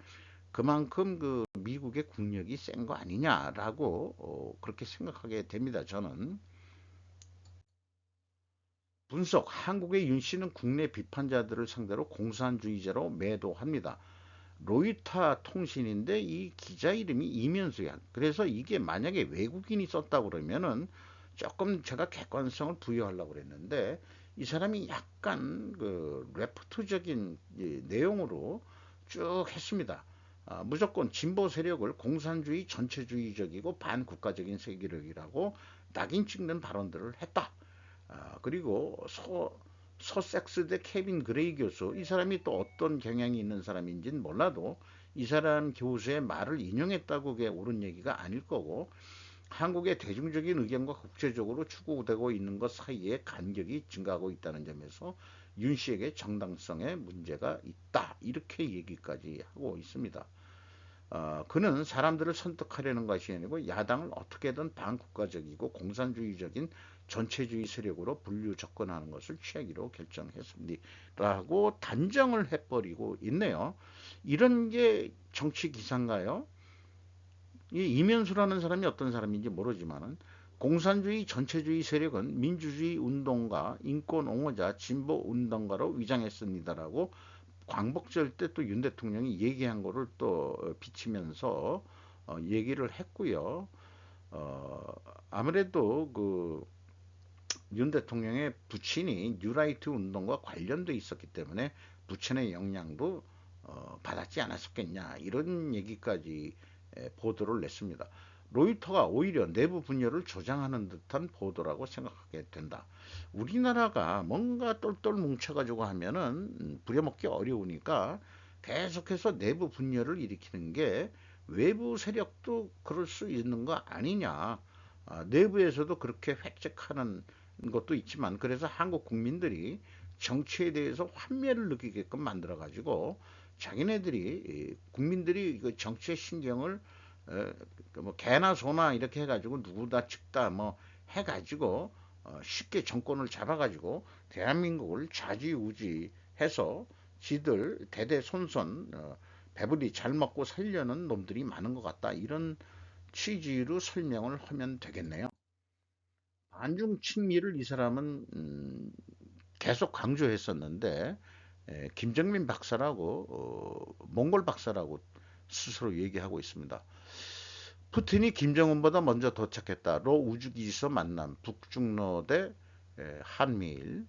그만큼 그 미국의 국력이 센 거 아니냐라고 그렇게 생각하게 됩니다. 저는 분석 한국의 윤 씨는 국내 비판자들을 상대로 공산주의자로 매도합니다. 로이터 통신인데 이 기자 이름이 이면수야. 그래서 이게 만약에 외국인이 썼다 그러면은 조금 제가 객관성을 부여하려고 그랬는데 이 사람이 약간 그 레포트적인 내용으로 쭉 했습니다. 무조건 진보 세력을 공산주의 전체주의적이고 반국가적인 세력이라고 낙인 찍는 발언들을 했다. 그리고 서섹스 대 케빈 그레이 교수 이 사람이 또 어떤 경향이 있는 사람인지는 몰라도 이 사람 교수의 말을 인용했다고 그게 옳은 얘기가 아닐 거고 한국의 대중적인 의견과 국제적으로 추구되고 있는 것 사이에 간격이 증가하고 있다는 점에서 윤 씨에게 정당성에 문제가 있다 이렇게 얘기까지 하고 있습니다. 그는 사람들을 선택하려는 것이 아니고 야당을 어떻게든 반국가적이고 공산주의적인 전체주의 세력으로 분류 접근하는 것을 취하기로 결정했습니다. 라고 단정을 해버리고 있네요. 이런 게 정치 기사인가요? 이 이면수라는 사람이 어떤 사람인지 모르지만은 공산주의 전체주의 세력은 민주주의 운동가, 인권 옹호자, 진보 운동가로 위장했습니다라고 광복절 때 또 윤 대통령이 얘기한 거를 또 비치면서 얘기를 했고요. 어, 아무래도 그 윤 대통령의 부친이 뉴라이트 운동과 관련돼 있었기 때문에 부친의 영향도 받았지 않았었겠냐 이런 얘기까지 보도를 냈습니다. 로이터가 오히려 내부 분열을 조장하는 듯한 보도라고 생각하게 된다. 우리나라가 뭔가 똘똘 뭉쳐가지고 하면은 부려먹기 어려우니까 계속해서 내부 분열을 일으키는 게 외부 세력도 그럴 수 있는 거 아니냐. 내부에서도 그렇게 획책하는 것도 있지만 그래서 한국 국민들이 정치에 대해서 환멸을 느끼게끔 만들어 가지고 자기네들이 국민들이 그 정치의 신경을 뭐 개나 소나 이렇게 해가지고 누구다 측다 뭐 해가지고 쉽게 정권을 잡아가지고 대한민국을 좌지우지해서 지들 대대손손 배불리 잘 먹고 살려는 놈들이 많은 것 같다 이런 취지로 설명을 하면 되겠네요. 반중 친미를 이 사람은 계속 강조했었는데 김정민 박사라고 몽골 박사라고 스스로 얘기하고 있습니다. 푸틴이 김정은보다 먼저 도착했다. 로 우주기지서 만남 북중러 대 한미일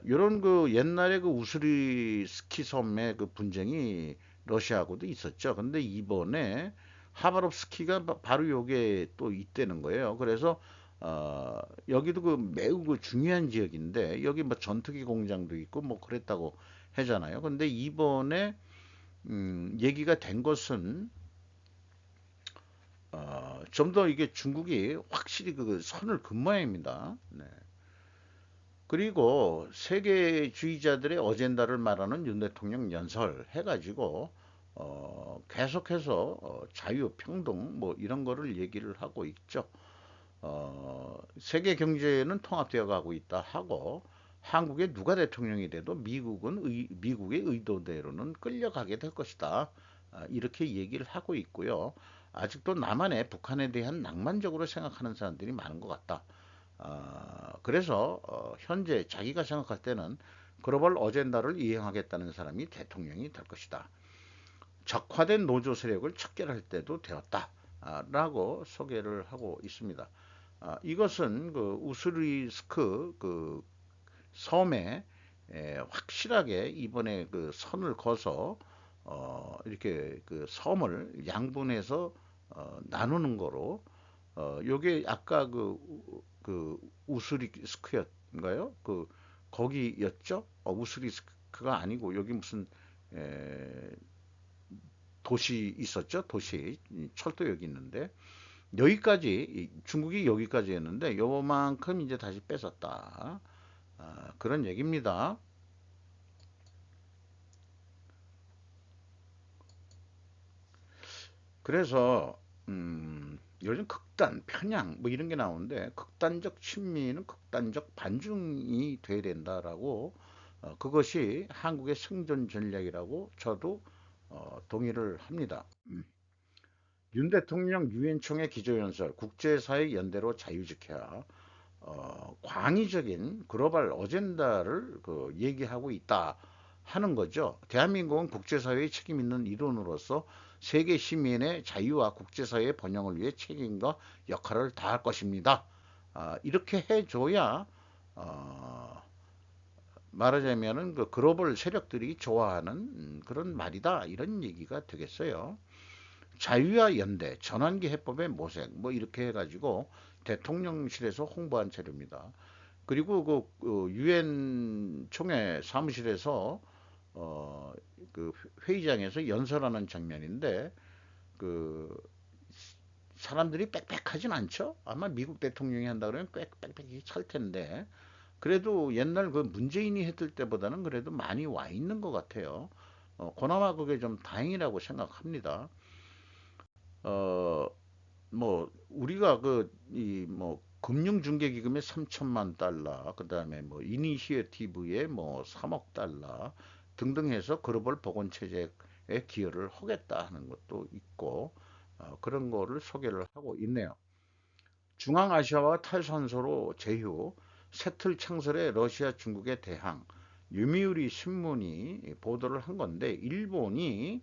요런 그 옛날에 그 우스리 스키 섬의 그 분쟁이 러시아하고도 있었죠. 근데 이번에 하바롭스키가 바로 요게 또 있다는 거예요. 그래서 어, 여기도 그 매우 그 중요한 지역인데 여기 뭐 전투기 공장도 있고 뭐 그랬다고 하잖아요. 근데 이번에 얘기가 된 것은 좀 더 이게 중국이 확실히 그 선을 긋 모양입니다. 네. 그리고 세계주의자들의 어젠다를 말하는 윤 대통령 연설 해가지고 계속해서 자유, 평등 뭐 이런 거를 얘기를 하고 있죠. 세계 경제는 통합되어 가고 있다 하고 한국에 누가 대통령이 돼도 미국의 의도대로는 끌려가게 될 것이다. 이렇게 얘기를 하고 있고요. 아직도 남한에 북한에 대한 낭만적으로 생각하는 사람들이 많은 것 같다. 그래서 현재 자기가 생각할 때는 글로벌 어젠다를 이행하겠다는 사람이 대통령이 될 것이다. 적화된 노조 세력을 척결할 때도 되었다. 라고 소개를 하고 있습니다. 이것은 그 우스리스크 그 섬에 확실하게 이번에 그 선을 그어서 이렇게 그 섬을 양분해서 나누는 거로 요게 아까 그 우스리스크였나요? 그 거기였죠? 우스리스크가 아니고 여기 무슨 에, 도시 있었죠? 도시 철도역이 있는데 여기까지 중국이 여기까지였는데 요만큼 이제 다시 뺏었다. 그런 얘기입니다. 그래서 요즘 극단, 편향 뭐 이런 게 나오는데 극단적 친미는 극단적 반중이 돼야 된다라고 그것이 한국의 생존 전략이라고 저도 동의를 합니다. 윤 대통령 유엔 총회 기조연설 국제사회 연대로 자유지켜야 광의적인 글로벌 어젠다를 그 얘기하고 있다 하는 거죠. 대한민국은 국제사회의 책임 있는 일원으로서 세계 시민의 자유와 국제사회의 번영을 위해 책임과 역할을 다할 것입니다. 이렇게 해줘야 어, 말하자면은 그 글로벌 세력들이 좋아하는 그런 말이다 이런 얘기가 되겠어요. 자유와 연대, 전환기 해법의 모색 뭐 이렇게 해가지고 대통령실에서 홍보한 자료입니다. 그리고 그 유엔 총회 사무실에서 어, 그 회의장에서 연설하는 장면인데 그 사람들이 빽빽하진 않죠. 아마 미국 대통령이 한다 그러면 빽빽히 찰 텐데 그래도 옛날 그 문재인이 했을 때보다는 그래도 많이 와 있는 것 같아요. 그나마 그게 좀 다행이라고 생각합니다. 어, 뭐 우리가 그 이 뭐 금융중개기금에 3천만 달러, 그다음에 뭐 이니시어티브에 뭐 3억 달러 등등 해서 글로벌 보건 체제에 기여를 하겠다 하는 것도 있고 그런 거를 소개를 하고 있네요. 중앙아시아와 탈선소로 제휴, 새틀 창설의 러시아 중국의 대항, 유미우리 신문이 보도를 한 건데 일본이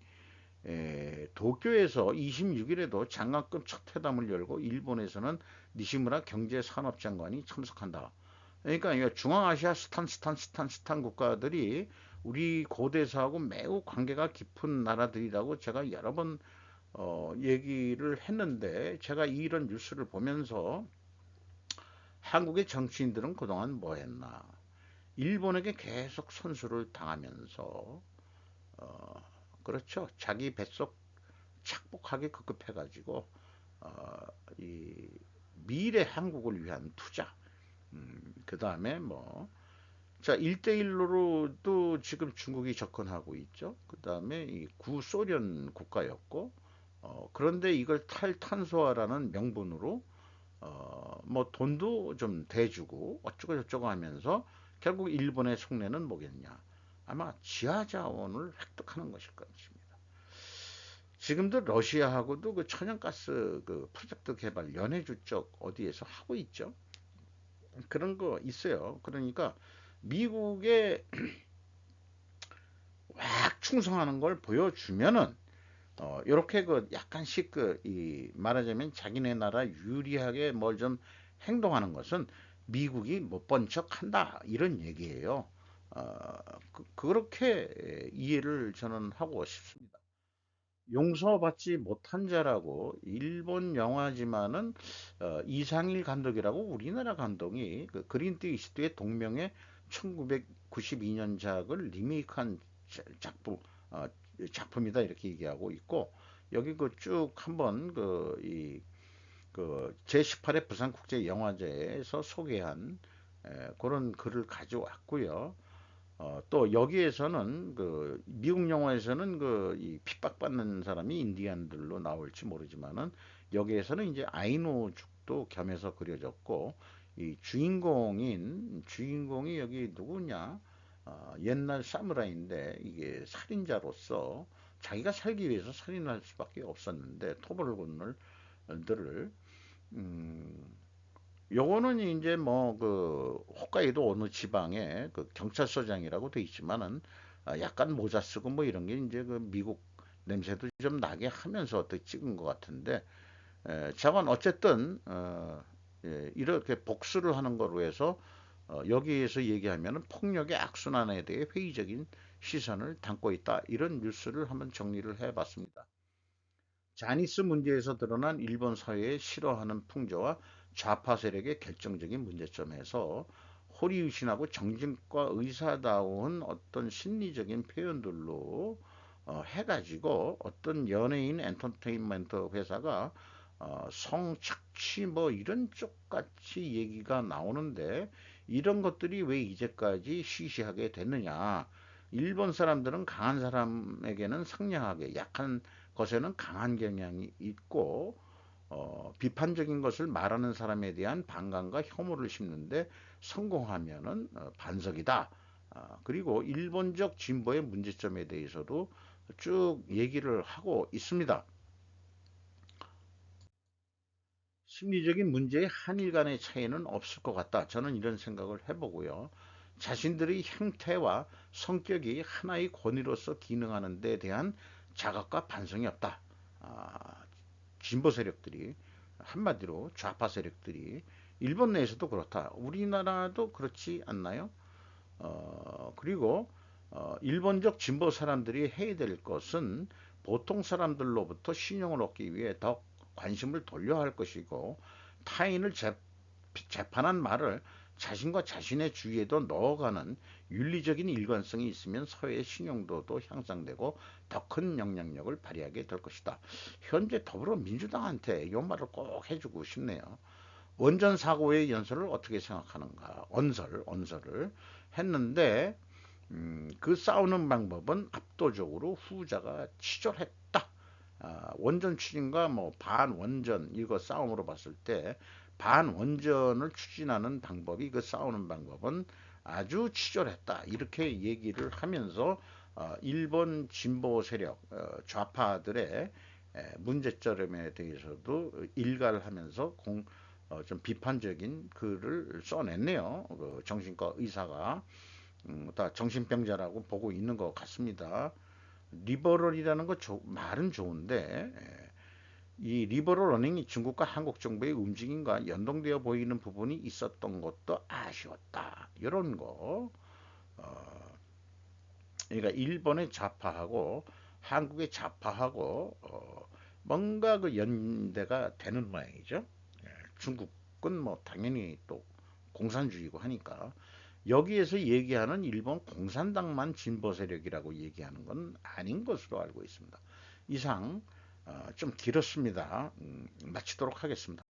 도쿄에서 26일에도 장관급 첫 회담을 열고 일본에서는 니시무라 경제산업장관이 참석한다. 그러니까 이 중앙아시아 스탄 국가들이 우리 고대사하고 매우 관계가 깊은 나라들이라고 제가 여러 번 얘기를 했는데 제가 이런 뉴스를 보면서 한국의 정치인들은 그동안 뭐 했나? 일본에게 계속 선수를 당하면서 어, 그렇죠. 자기 뱃속 착복하게 급급해가지고 어, 이 미래 한국을 위한 투자. 그 다음에 뭐 자, 1대1로도 지금 중국이 접근하고 있죠. 그 다음에 이 구소련 국가였고, 그런데 이걸 탈탄소화라는 명분으로, 뭐 돈도 좀 대주고, 어쩌고 저쩌고 하면서 결국 일본의 속내는 뭐겠냐. 아마 지하 자원을 획득하는 것일 것입니다. 지금도 러시아하고도 그 천연가스 그 프로젝트 개발 연해주 쪽 어디에서 하고 있죠. 그런 거 있어요. 그러니까 미국에 확 충성하는 걸 보여주면은 이렇게 그 약간씩 그 이 말하자면 자기네 나라 유리하게 뭘 좀 행동하는 것은 미국이 못 본 척한다 이런 얘기예요. 그렇게 이해를 저는 하고 싶습니다. 용서받지 못한 자라고 일본 영화지만은 이상일 감독이라고 우리나라 감독이 그 그린트 이스트의 동명의 1992년작을 리메이크한 작품 어, 작품이다 이렇게 얘기하고 있고 여기 그 쭉 한번 그 제18회 부산국제영화제에서 소개한 그런 글을 가져왔고요. 또 여기에서는 그 미국 영화에서는 그 이 핍박받는 사람이 인디안들로 나올지 모르지만은 여기에서는 이제 아이누족도 겸해서 그려졌고 이 주인공이 여기 누구냐? 옛날 사무라이인데 이게 살인자로서 자기가 살기 위해서 살인할 수밖에 없었는데 토벌꾼들을 음, 요거는 이제 뭐 그 홋카이도 어느 지방에 그 경찰서장이라고 돼 있지만은 약간 모자 쓰고 뭐 이런 게 이제 그 미국 냄새도 좀 나게 하면서 어떻게 찍은 것 같은데 자관 어쨌든 예, 이렇게 복수를 하는 거로 해서 여기에서 얘기하면은 폭력의 악순환에 대해 회의적인 시선을 담고 있다 이런 뉴스를 한번 정리를 해봤습니다. 자니스 문제에서 드러난 일본 사회의 싫어하는 풍조와 좌파 세력의 결정적인 문제점에서 호리의신하고 정신과 의사다운 어떤 심리적인 표현들로 해가지고 어떤 연예인 엔터테인먼트 회사가 성착취 뭐 이런 쪽같이 얘기가 나오는데 이런 것들이 왜 이제까지 시시하게 됐느냐. 일본 사람들은 강한 사람에게는 상냥하게 약한 것에는 강한 경향이 있고 비판적인 것을 말하는 사람에 대한 반감과 혐오를 심는데 성공하면은 반석이다. 그리고 일본적 진보의 문제점에 대해서도 쭉 얘기를 하고 있습니다. 심리적인 문제에 한일 간의 차이는 없을 것 같다. 저는 이런 생각을 해보고요. 자신들의 형태와 성격이 하나의 권위로서 기능하는 데 대한 자각과 반성이 없다. 아, 진보 세력들이 한마디로 좌파 세력들이 일본 내에서도 그렇다. 우리나라도 그렇지 않나요? 그리고 일본적 진보 사람들이 해야 될 것은 보통 사람들로부터 신용을 얻기 위해 더 관심을 돌려야 할 것이고 타인을 재판한 말을 자신과 자신의 주위에도 넣어가는 윤리적인 일관성이 있으면 사회의 신용도도 향상되고 더 큰 영향력을 발휘하게 될 것이다. 현재 더불어민주당한테 이 말을 꼭 해주고 싶네요. 원전 사고의 연설을 어떻게 생각하는가? 언설을 했는데 그 싸우는 방법은 압도적으로 후자가 치졸했다. 원전 추진과 뭐 반원전 이거 싸움으로 봤을 때 반원전을 추진하는 방법이 그 싸우는 방법은 아주 치졸했다. 이렇게 얘기를 하면서 일본 진보 세력 좌파들의 문제점에 대해서도 일가를 하면서 좀 비판적인 글을 써냈네요. 그 정신과 의사가 다 정신병자라고 보고 있는 것 같습니다. 리버럴이라는 거 말은 좋은데 이 리버럴 러닝이 중국과 한국 정부의 움직임과 연동되어 보이는 부분이 있었던 것도 아쉬웠다. 이런 거. 그러니까 일본의 좌파하고 한국의 좌파하고 뭔가 그 연대가 되는 모양이죠. 중국은 뭐 당연히 또 공산주의고 하니까 여기에서 얘기하는 일본 공산당만 진보 세력이라고 얘기하는 건 아닌 것으로 알고 있습니다. 이상 좀 길었습니다. 마치도록 하겠습니다.